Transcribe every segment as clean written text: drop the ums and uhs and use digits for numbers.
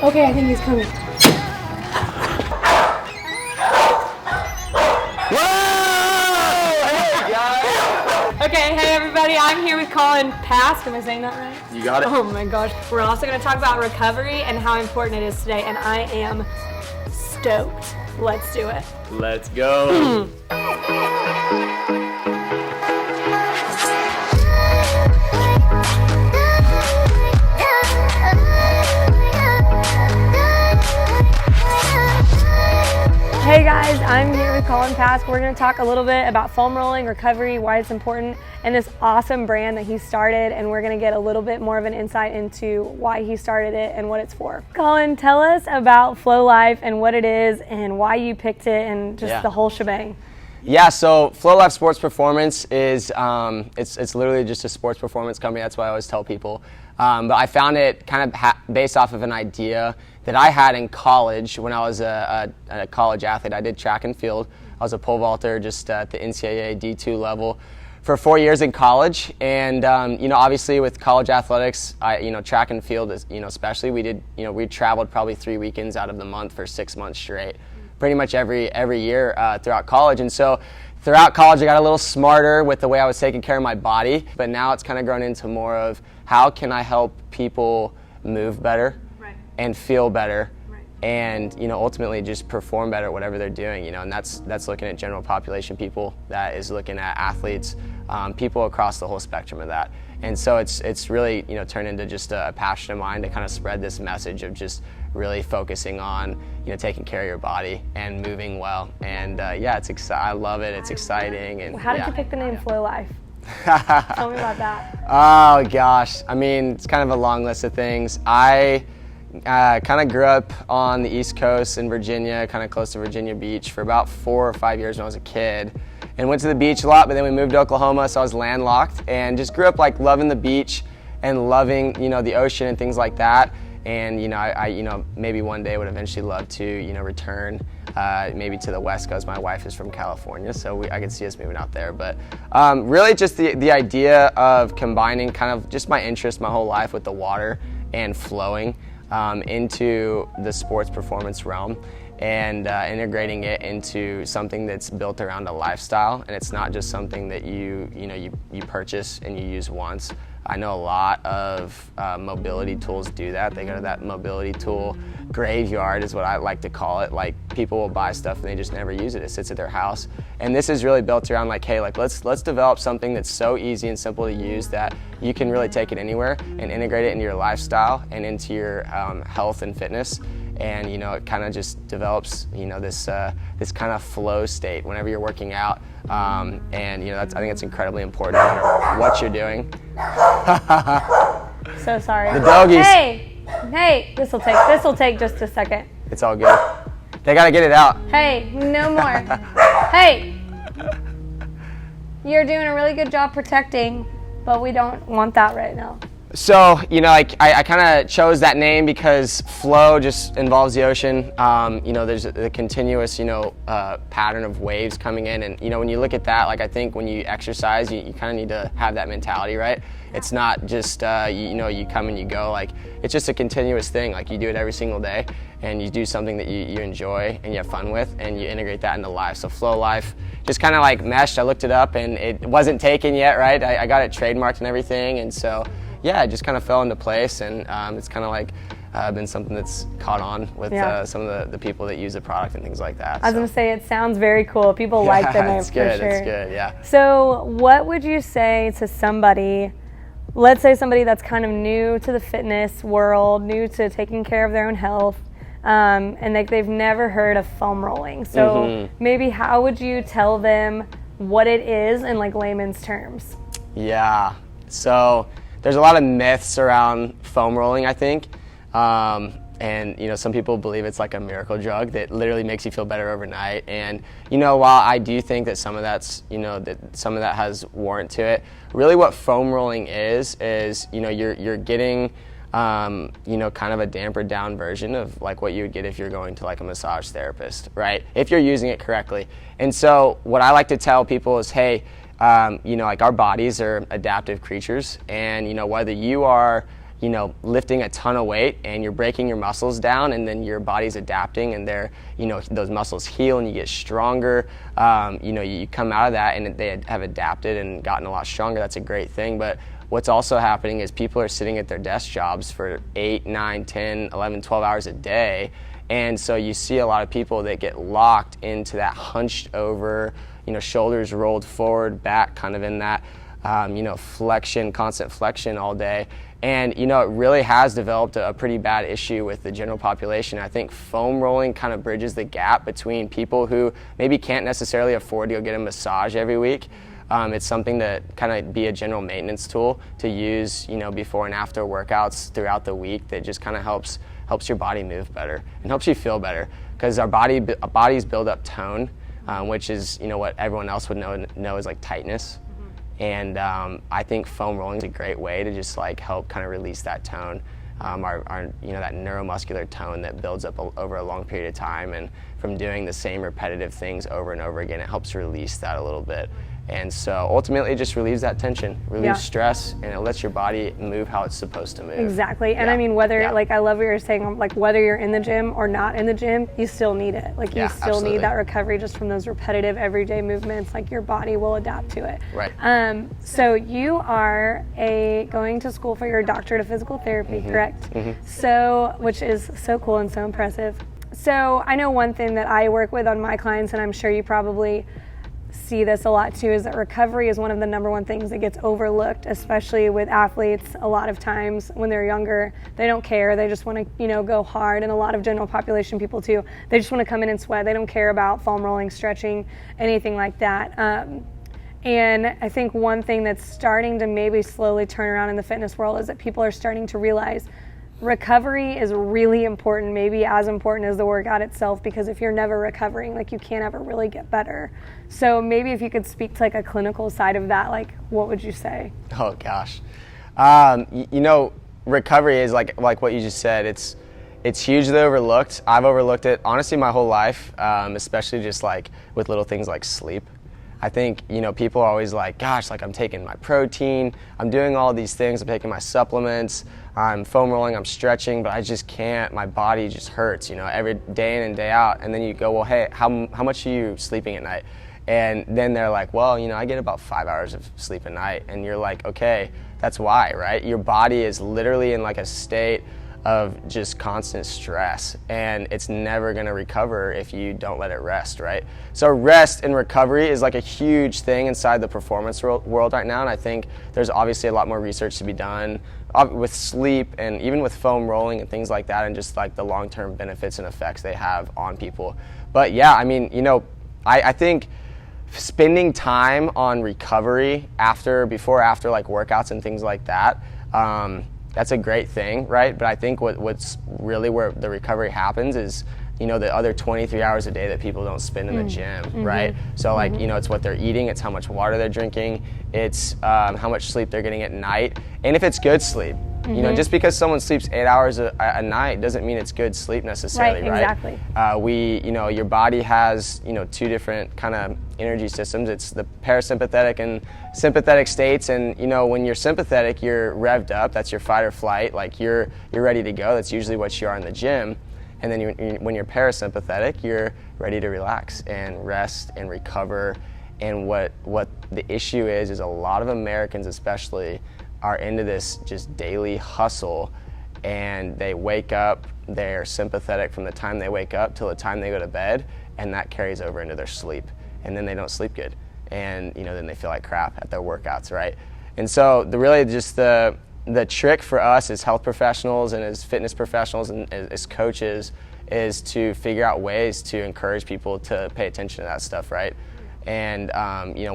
Okay, I think he's coming. Whoa! Hey, guys! Okay, hey everybody, I'm here with Colin Pasque. Am I saying that right? You got it. Oh my gosh. We're also going to talk about recovery and how important it is today, and I am stoked. Let's do it. Let's go. Hey guys, I'm here with Colin Pasque. We're going to talk a little bit about foam rolling, recovery, why it's important, and this awesome brand that he started, and we're going to get a little bit more of an insight into why he started it and what it's for. Colin, tell us about Flolyfe and what it is and why you picked it and just the whole shebang. Yeah, so Flolyfe Sports Performance is it's literally just a sports performance company. That's what I always tell people. But I found it kind of based off of an idea that I had in college when I was a college athlete. I did track and field. I was a pole vaulter just at the NCAA D2 level for 4 years in college. And obviously with college athletics, track and field is, especially we traveled probably 3 weekends out of the month for 6 months straight, pretty much every year throughout college. And so throughout college, I got a little smarter with the way I was taking care of my body, but now it's kind of grown into more of how can I help people move better and feel better and ultimately just perform better at whatever they're doing, and that's looking at general population people, that is looking at athletes, people across the whole spectrum of that. And so it's really turned into just a passion of mine to kind of spread this message of just really focusing on taking care of your body and moving well. And it's I love it. It's exciting. And how did you pick the name Flolyfe? Tell me about that. Oh gosh, I mean, it's kind of a long list of things. I kind of grew up on the East Coast in Virginia, kind of close to Virginia Beach, for about 4 or 5 years when I was a kid, and went to the beach a lot. But then we moved to Oklahoma, so I was landlocked, and just grew up like loving the beach and loving the ocean and things like that. And I maybe one day would eventually love to return maybe to the West Coast. My wife is from California, so I could see us moving out there. But really just the idea of combining kind of just my interest my whole life with the water and flowing into the sports performance realm, and integrating it into something that's built around a lifestyle, and it's not just something that you purchase and you use once. I know a lot of mobility tools do that. They go to that mobility tool graveyard is what I like to call it. Like, people will buy stuff and they just never use it. It sits at their house. And this is really built around like, hey, like let's develop something that's so easy and simple to use that you can really take it anywhere and integrate it into your lifestyle and into your health and fitness. And it kind of just develops this kind of flow state whenever you're working out. And I think it's incredibly important no matter what you're doing. So sorry. The doggies. Hey, this will take just a second. It's all good. They gotta get it out. Hey, no more. Hey, you're doing a really good job protecting, but we don't want that right now. So, I kind of chose that name because flow just involves the ocean. There's a continuous, pattern of waves coming in. And, when you look at that, like, I think when you exercise, you kind of need to have that mentality, right? It's not just, you come and you go. Like, it's just a continuous thing. Like, you do it every single day, and you do something that you enjoy and you have fun with, and you integrate that into life. So Flolyfe just kind of like meshed. I looked it up, and it wasn't taken yet, right? I got it trademarked and everything, and so yeah, it just kind of fell into place, and it's kind of like been something that's caught on with some of the people that use the product and things like that. I was going to say, it sounds very cool. People like the name for sure. It's good, yeah. So what would you say to somebody, let's say somebody that's kind of new to the fitness world, new to taking care of their own health, and they've never heard of foam rolling. So maybe how would you tell them what it is in like layman's terms? Yeah, so there's a lot of myths around foam rolling, I think. And some people believe it's like a miracle drug that literally makes you feel better overnight. And while I do think that some of that's that some of that has warrant to it, really what foam rolling is you're getting kind of a dampered down version of like what you would get if you're going to like a massage therapist, right? If you're using it correctly. And so what I like to tell people is, hey, like our bodies are adaptive creatures, and whether you are lifting a ton of weight and you're breaking your muscles down, and then your body's adapting, and those muscles heal and you get stronger. You come out of that and they have adapted and gotten a lot stronger. That's a great thing. But what's also happening is people are sitting at their desk jobs for 8, 9, 10, 11, 12 hours a day. And so you see a lot of people that get locked into that hunched over, shoulders rolled forward, back kind of in that, flexion, constant flexion all day. And, it really has developed a pretty bad issue with the general population. I think foam rolling kind of bridges the gap between people who maybe can't necessarily afford to go get a massage every week. It's something to kind of be a general maintenance tool to use, before and after workouts throughout the week that just kind of helps your body move better and helps you feel better, because our bodies build up tone, which is what everyone else would know is like tightness. And I think foam rolling is a great way to just like help kind of release that tone, our that neuromuscular tone that builds up over a long period of time. And from doing the same repetitive things over and over again, it helps release that a little bit. And so ultimately it just relieves that tension, relieves stress, and it lets your body move how it's supposed to move. Exactly. And I mean, whether, like, I love what you're saying, like, whether you're in the gym or not in the gym, you still need it. Like, you still need that recovery just from those repetitive everyday movements. Like, your body will adapt to it. Right. So you are going to school for your doctorate of physical therapy, correct? So, which is so cool and so impressive. So I know one thing that I work with on my clients, and I'm sure you probably see this a lot too, is that recovery is one of the number one things that gets overlooked, especially with athletes. A lot of times when they're younger, they don't care. They just want to, go hard. And a lot of general population people too, they just want to come in and sweat. They don't care about foam rolling, stretching, anything like that. And I think one thing that's starting to maybe slowly turn around in the fitness world is that people are starting to realize recovery is really important, maybe as important as the workout itself, because if you're never recovering, like, you can't ever really get better. So maybe if you could speak to like a clinical side of that, like, what would you say? Oh gosh. Recovery is like what you just said, it's hugely overlooked. I've overlooked it honestly my whole life, especially just like with little things like sleep. I think, people are always like, gosh, like, I'm taking my protein, I'm doing all these things, I'm taking my supplements, I'm foam rolling, I'm stretching, but I just can't, my body just hurts, every day in and day out. And then you go, well, hey, how much are you sleeping at night? And then they're like, well, I get about 5 hours of sleep a night. And you're like, okay, that's why, right? Your body is literally in like a state of just constant stress, and it's never going to recover if you don't let it rest, right? So rest and recovery is like a huge thing inside the performance world right now, and I think there's obviously a lot more research to be done with sleep and even with foam rolling and things like that, and just like the long-term benefits and effects they have on people. But yeah, I mean, I think spending time on recovery before, after like workouts and things like that, that's a great thing, right? But I think what's really where the recovery happens is, the other 23 hours a day that people don't spend in the gym, right? So like, it's what they're eating, it's how much water they're drinking, it's how much sleep they're getting at night, and if it's good sleep. Just because someone sleeps 8 hours a night doesn't mean it's good sleep necessarily, right? Exactly. Your body has, two different kind of energy systems. It's the parasympathetic and sympathetic states, and when you're sympathetic, you're revved up. That's your fight or flight. Like you're ready to go. That's usually what you are in the gym. And then when you're parasympathetic, you're ready to relax and rest and recover. And what the issue is a lot of Americans, especially, are into this just daily hustle, and they wake up, they're sympathetic from the time they wake up till the time they go to bed, and that carries over into their sleep, and then they don't sleep good, and then they feel like crap at their workouts, right? And so the trick for us as health professionals and as fitness professionals and as coaches is to figure out ways to encourage people to pay attention to that stuff, right? And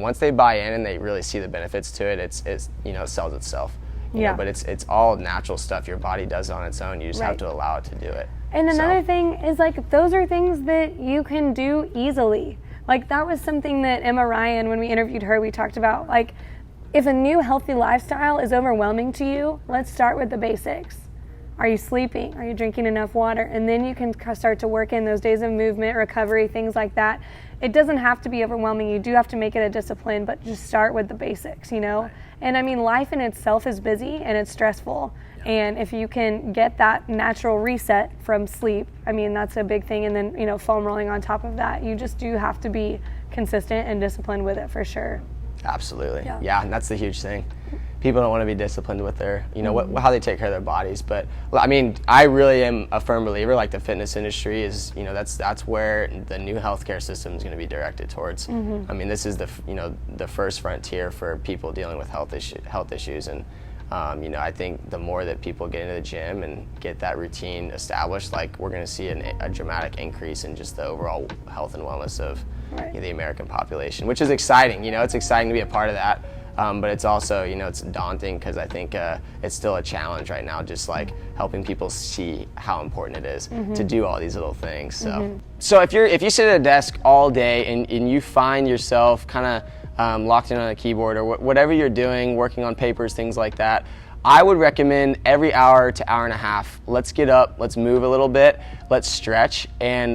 once they buy in and they really see the benefits to it, it sells itself. But it's all natural stuff. Your body does it on its own. You just have to allow it to do it. And another thing is, like, those are things that you can do easily. Like, that was something that Emma Ryan, when we interviewed her, we talked about. Like, if a new healthy lifestyle is overwhelming to you, let's start with the basics. Are you sleeping? Are you drinking enough water? And then you can start to work in those days of movement, recovery, things like that. It doesn't have to be overwhelming. You do have to make it a discipline, but just start with the basics, Right. And I mean, life in itself is busy and it's stressful. And if you can get that natural reset from sleep, I mean, that's a big thing. And then, you know, foam rolling on top of that, you just do have to be consistent and disciplined with it for sure. Absolutely. Yeah, and that's the huge thing. People don't want to be disciplined with their, you know, how they take care of their bodies. But I mean, I really am a firm believer, like the fitness industry is, you know, that's where the new healthcare system is going to be directed towards. I mean, this is the, you know, the first frontier for people dealing with health issues. And, you know, I think the more that people get into the gym and get that routine established, like we're going to see a dramatic increase in just the overall health and wellness of you know, the American population, which is exciting. You know, it's exciting to be a part of that. But it's also, you know, it's daunting because I think it's still a challenge right now, just like helping people see how important it is to do all these little things. So if you sit at a desk all day and you find yourself kind of locked in on a keyboard or whatever you're doing, working on papers, things like that, I would recommend every hour to hour and a half, let's get up, let's move a little bit, let's stretch. And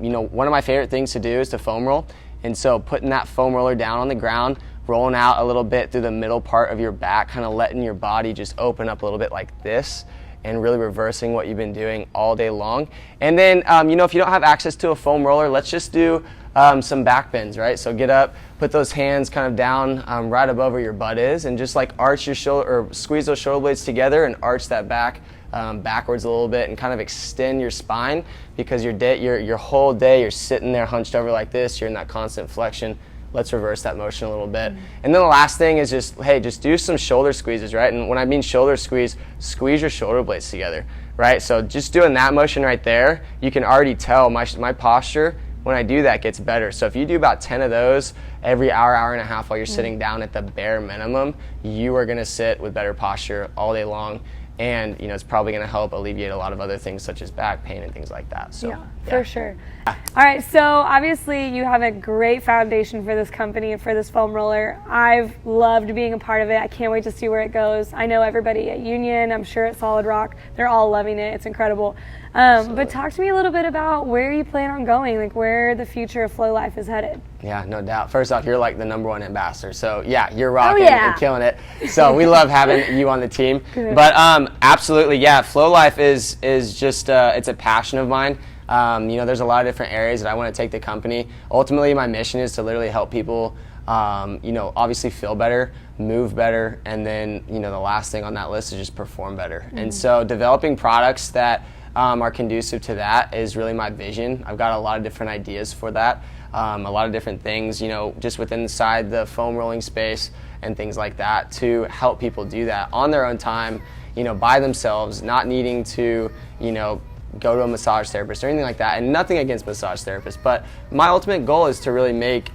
you know, one of my favorite things to do is to foam roll. And so putting that foam roller down on the ground, rolling out a little bit through the middle part of your back, kind of letting your body just open up a little bit like this, and really reversing what you've been doing all day long. And then, you know, if you don't have access to a foam roller, let's just do some back bends, right? So get up, put those hands kind of down right above where your butt is, and just like arch your shoulder, or squeeze those shoulder blades together and arch that back backwards a little bit, and kind of extend your spine, because your whole day you're sitting there hunched over like this, you're in that constant flexion. Let's reverse that motion a little bit. And then the last thing is just, hey, just do some shoulder squeezes, right? And when I mean shoulder squeeze your shoulder blades together, right? So just doing that motion right there, you can already tell my posture when I do that gets better. So if you do about 10 of those every hour and a half while you're sitting down at the bare minimum, you are gonna sit with better posture all day long. And you know, it's probably going to help alleviate a lot of other things such as back pain and things like that. So, yeah, for sure. All right, so obviously you have a great foundation for this company and for this foam roller. I've loved being a part of it. I can't wait to see where it goes. I know everybody at Union, I'm sure at Solid Rock, they're all loving it. It's incredible. But talk to me a little bit about where you plan on going, like where the future of Flolyfe is headed. Yeah, no doubt. First off, you're like the #1 ambassador. So yeah, you're rocking and killing it. So we love having you on the team. But absolutely, yeah, Flolyfe is just, it's a passion of mine. You know, there's a lot of different areas that I want to take the company. Ultimately, my mission is to literally help people, you know, obviously feel better, move better, and then, you know, the last thing on that list is just perform better. And so developing products that are conducive to that is really my vision. I've got a lot of different ideas for that. A lot of different things, you know, just within inside the foam rolling space and things like that, to help people do that on their own time, you know, by themselves, not needing to, you know, go to a massage therapist or anything like that. And nothing against massage therapists, but my ultimate goal is to really make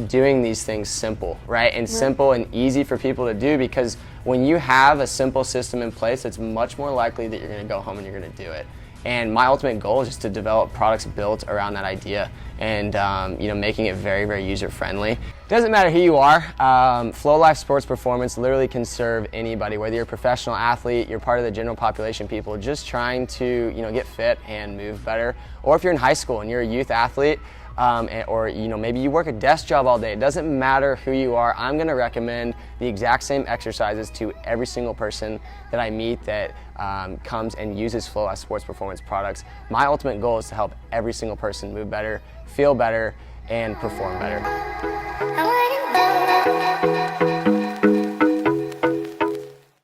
doing these things simple, right? And simple and easy for people to do, because when you have a simple system in place, it's much more likely that you're going to go home and you're going to do it. And my ultimate goal is just to develop products built around that idea, and you know, making it very, very user friendly. Doesn't matter who you are. Flolyfe Sports Performance literally can serve anybody, whether you're a professional athlete, you're part of the general population, people just trying to, you know, get fit and move better, or if you're in high school and you're a youth athlete, or you know, maybe you work a desk job all day. It doesn't matter who you are. I'm going to recommend the exact same exercises to every single person that I meet that comes and uses Flolyfe Sports Performance products. My ultimate goal is to help every single person move better, feel better, and perform better.